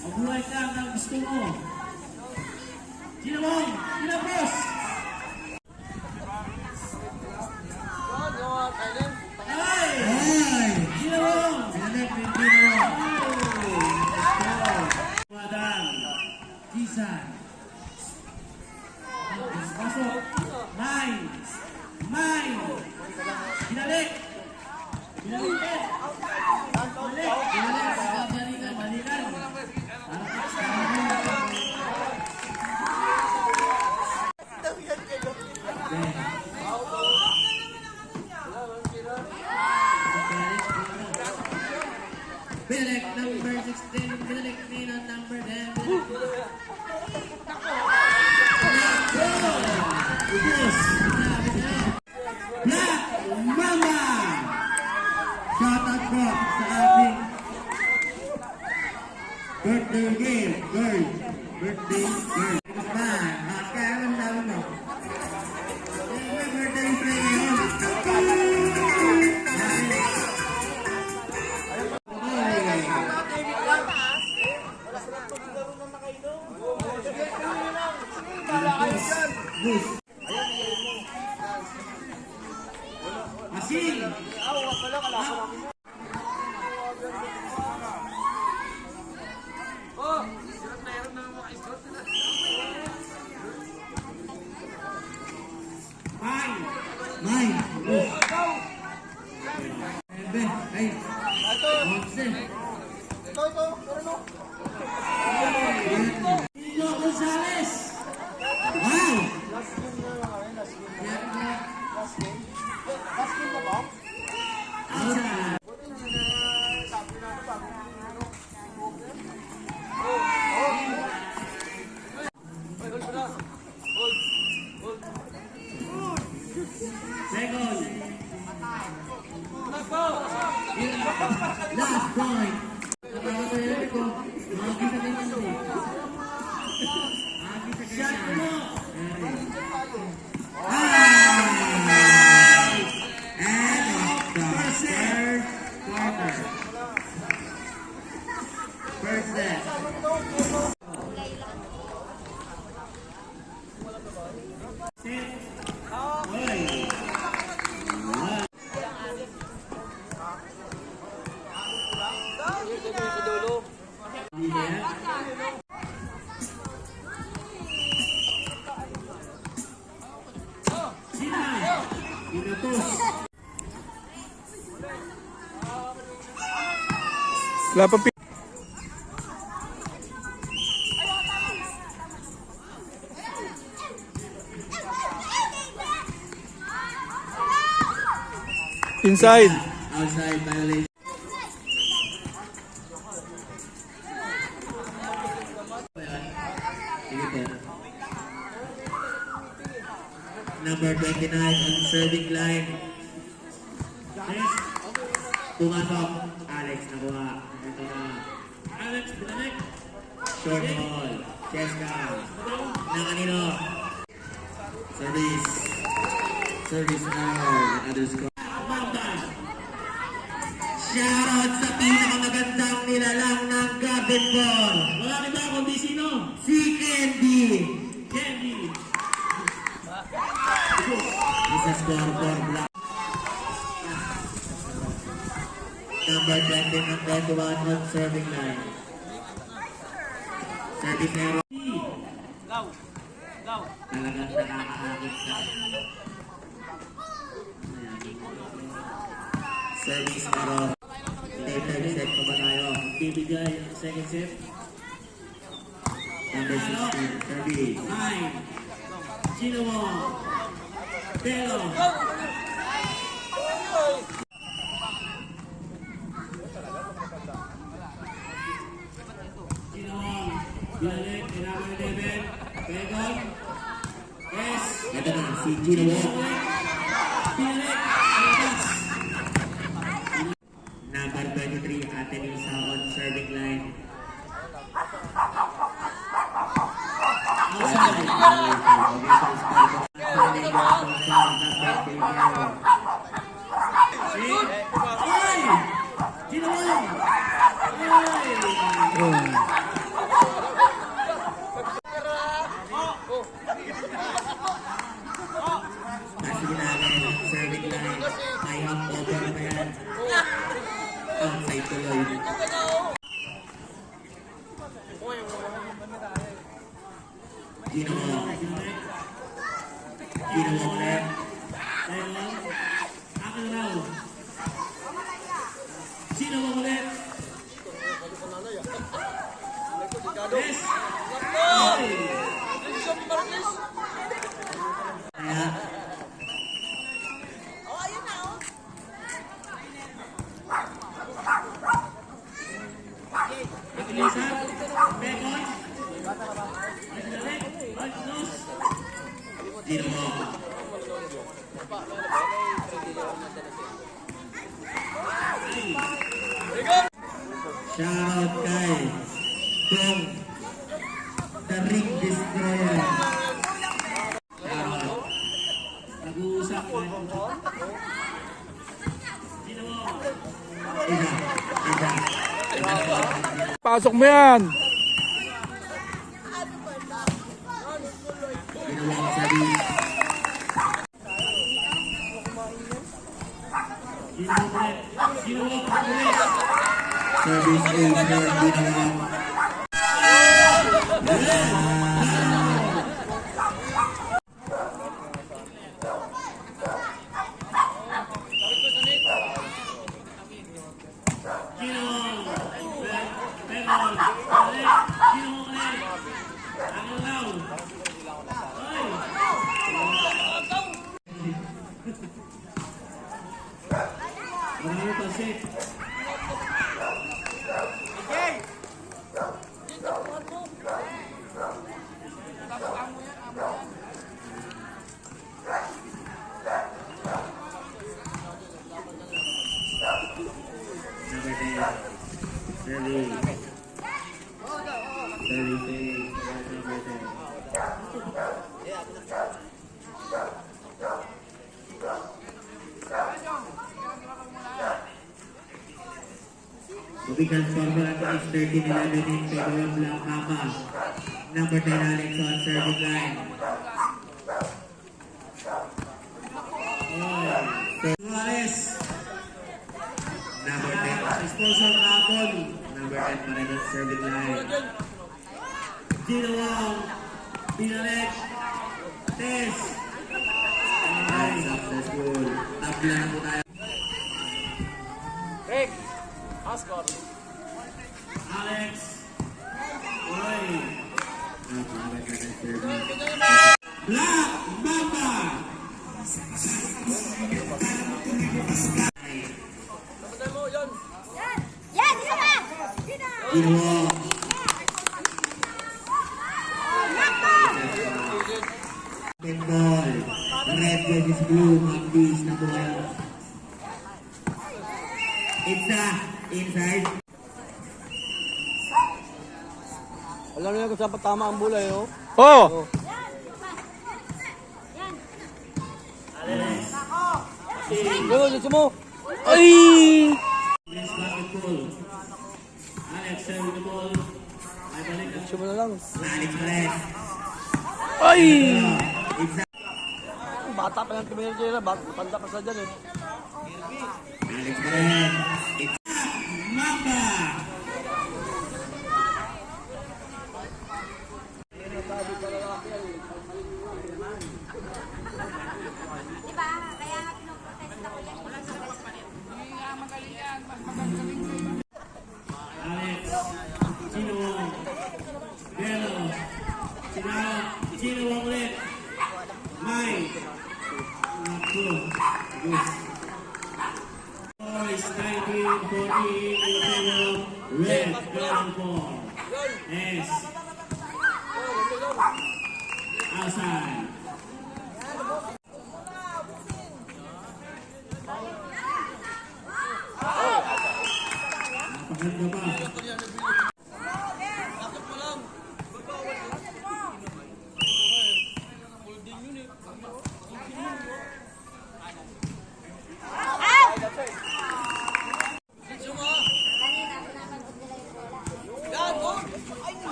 Mabuhay ka ng gusto mo. Ginawang, ginapos! Ay! Ay! Ginawang! Ginawang! Madang! Gisan! Pasok! May! May! Ginalik! Ginalik! Balik! Ginalik! Balikan! Balikan! Bilek number 16, Bilek Nino number 10. Black Mama! Shout out po sa ating birthday game, girl. Birthday girl. Kaya ang dami mo. Birthday play ngayon. Asin! May! Ay! Ito! Ito Gonzales! Wow! Last game na ba? Second. Last point. Nakakatayo ko. Makakita din naman eh. Shot mo! And the third quarter. First set. Lapapi. Inside. Outside violation. Number 29 on serving line. Pumasok. Alex nakuha. Ito na. Alex, balik. Short ball. Cheska. Na kanino? Service. Service error. Another score. Shoutout sa pinakamagandang nilalang ng Gabin Ball. Wala kita kundi sino? Si Candy. Candy. Number 20 ng 21 on serving line. Service error. Talagang nakakakit ka. Service error. Third set pa ba tayo? Bibigay ang second set. Number 16, service. 9. Gino mo. Pero. Gino mo. Binalik. Number 11. Pegon. Yes. Ito na, si Gino Wong. Binalik. Alabas. Number 23, Ate Lisa on serving line. Ay! Gino Wong. Kasi ginagay, serving line. May half over na yan. Outside tuloy. Gino Wong. Gino Wong ulit. Pegon. Akin raw. Gino mo ulit. Yes. Ay! Kaya, Lisa, Pegon. Binalik. Right close. Gino Wong. Shoutout kay Tong The Ring Destroyer. Shoutout. Nag-uusap. Gino mo. Isa. Isa. Pasok mo yan. Ginawang service. Gino mo ulit. Gino mo ulit. Service over. Ginawang. Gino mo. Pegon. Balik. Gino mo ulit. Akin raw. Ay! Marami pa set. Number 10. Service. Service. Number 10. Official score for that is 13-11 in favor of Black Mamba. Number 10 Alex on serving line. Suarez. Number 10. Sponsor kahapon. Number 10 pa rin on serving line. Gino Wong. Binalik. Tess. Ay, successful. Tablan po tayo. Alex. Oy. Napakaganda ng serving. Black Mamba. Yan, isa pa! Ginawa. Pinball. Red versus blue. Mabis na bola. Inside. Alam niyo kung saan pa tama ang bulay, oh. Oh! Go, dito mo. Ay! Let's basketball. Alex, serve the ball. Ay, balik. Dito mo na lang. Alex Perez. Ay! Inside. Bata pa lang tumira dyan, panda pa sa dyan, eh. Alex Perez. Sino ang ulit? May. Naku. Yes. Score is 19-14 in favor of Red Garden 4. Yes. Outside. Napaganda ba?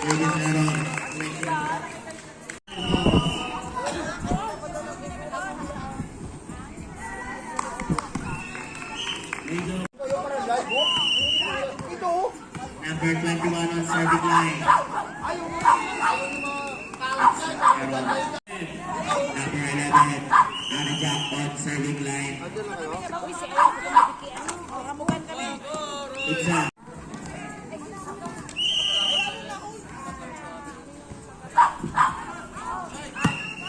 Ladies and gentlemen, number 21 on serving line. Number 11, Ana Jack on serving line. Exact.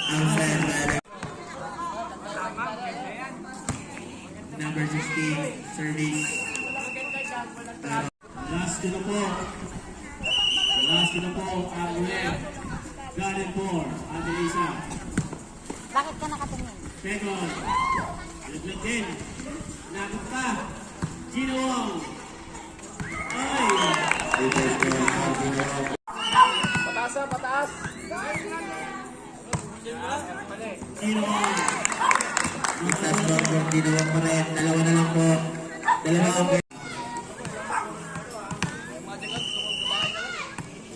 Outside by number 16, service. Last ko na po. Last ko na po ang Red Garden 4. Ate Lisa. Bakit ka nakatingin? Second. Laglag din. Nakot pa. Gino Wong. Ay! Reverse score for Gino. Gino Wong. Isa score for Gino pa rin. Dalawa na lang po. Dalawa ang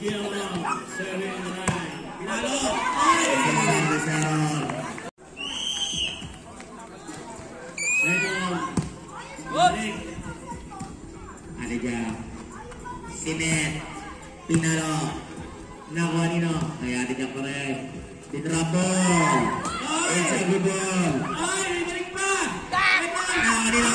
Gino Wong. Serving the line. Pinalo. Ay! service error. Second. Balik. Ano dyan? Sinet. Pinalo. Nakuha nino. Kaya di ka pa rin. Dinrap ball. It's a good ball. Ay! Balik pa! Nakuha nino.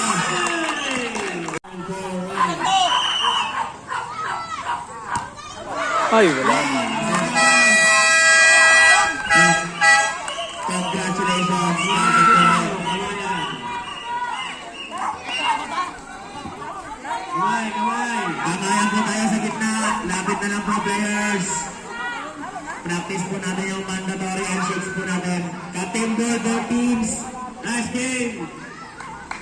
Ay, wala. Congratulations. Kamay, kamay. Kamayan po tayo sa gitna. Lapit na lang po players. Practice po natin yung mandatory handshakes po natin. Ka-team ball, both teams. Last game.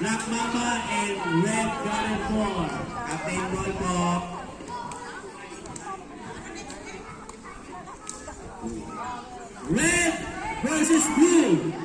Black Mamba and Red Garden 4. Ka-team ball po. Red versus Blue.